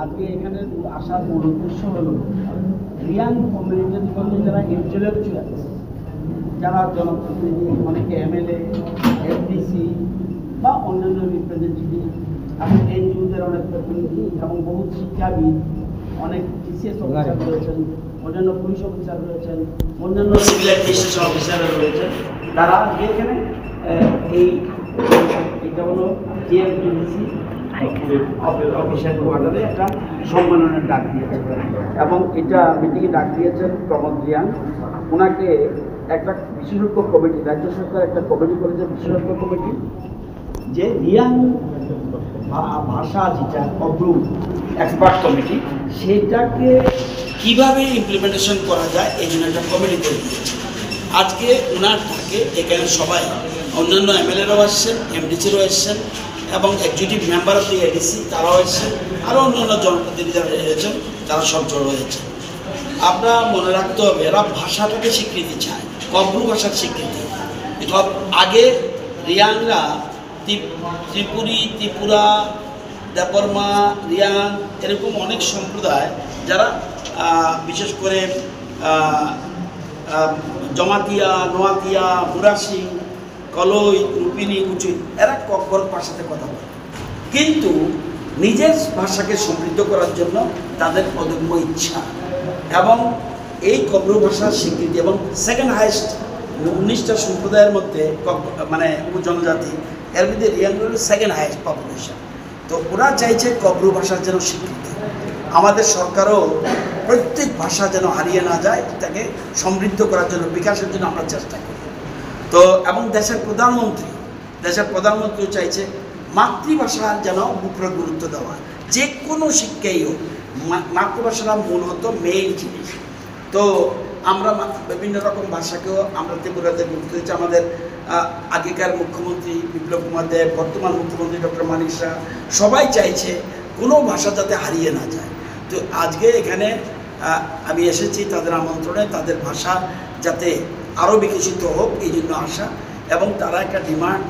আজকে এখানে আসার মূল উদ্দেশ্য হলো রিয়াং কমিউনিটির মধ্যে যারা ইন্টেলেকচুয়াল আছে, যারা জনপ্রতিনিধি, অনেকে এমএলএ, এফডিসি বা অন্যান্য রিপ্রেজেন্টেটিভ এবং এনজিওদের অনেক প্রতিনিধি এবং বহু শিক্ষাবিদ, অনেক টিসিএস অফিসার রয়েছেন, অন্যান্য পুলিশ অফিসার রয়েছেন, অন্যান্য সিভিল অ্যাডমিনিস্ট্রেশন অফিসাররা রয়েছেন। তারা এখানে এটা হলো জিএমডিসি অফিসের কোয়ার্টারে একটা সম্মেলনের ডাক দিয়েছেন এবং এটা মিটিংয়ে ডাক দিয়েছেন প্রমোদ রিয়াং। ওনাকে একটা বিশেষজ্ঞ কমিটি, রাজ্য সরকার একটা কমিটি করেছে, বিশেষজ্ঞ কমিটি, যে রিয়াং ভাষা যেটা কবরু এক্সপার্ট কমিটি, সেটাকে কীভাবে ইমপ্লিমেন্টেশন করা যায় এই জন্য একটা কমিটি করে দিয়েছে। আজকে ওনার থাকে এখানে সবাই, অন্যান্য এমএলএরাও আসছেন, এমডিসিরও এসছেন এবং executive member of the ADC তারাও এসছেন, আরও অন্যান্য জনপ্রতিনিধি যারা এসেছেন তারা সব জড়ো হয়েছে। আমরা মনে রাখতে হবে এরা ভাষাটাকে স্বীকৃতি চায়, কবরু ভাষার স্বীকৃতি। আগে রিয়াংরা ত্রিপুরী, ত্রিপুরা, দেপরমা, রিয়াং এরকম অনেক সম্প্রদায় যারা বিশেষ করে জমাতিয়া, নোয়াতিয়া, মুরাসিং, কলই, রূপিনী, উচুই এরা কব্বর ভাষাতে কথা বলে, কিন্তু নিজের ভাষাকে সমৃদ্ধ করার জন্য তাদের অদম্য ইচ্ছা এবং এই কব্বর ভাষার স্বীকৃতি এবং সেকেন্ড হাইয়েস্ট 19টা সম্প্রদায়ের মধ্যে মানে উপজনজাতি, এর মধ্যে রিয়াং হল সেকেন্ড হাইয়েস্ট পপুলেশন। তো ওরা চাইছে কব্বর ভাষার যেন স্বীকৃতি। আমাদের সরকারও প্রত্যেক ভাষা যেন হারিয়ে না যায়, তাকে সমৃদ্ধ করার জন্য, বিকাশের জন্য আমরা চেষ্টা করি। তো এবং দেশের প্রধানমন্ত্রীও চাইছে মাতৃভাষার যেন উপরে গুরুত্ব দেওয়া, যে কোনো শিক্ষাই হোক মাতৃভাষাটা মূলত মেইন জিনিস। তো আমরা বিভিন্ন রকম ভাষাকেও আমরা ত্রিপুরাতে গুরুত্ব দিচ্ছি। আমাদের আগেকার মুখ্যমন্ত্রী বিপ্লব কুমার দেব, বর্তমান মুখ্যমন্ত্রী ডক্টর মানিক শাহ, সবাই চাইছে কোনো ভাষা যাতে হারিয়ে না যায়। তো আজকে এখানে আমি এসেছি তাদের আমন্ত্রণে, তাদের ভাষা যাতে আরও বিকশিত হোক এই জন্য আসা, এবং তারা একটা ডিমান্ড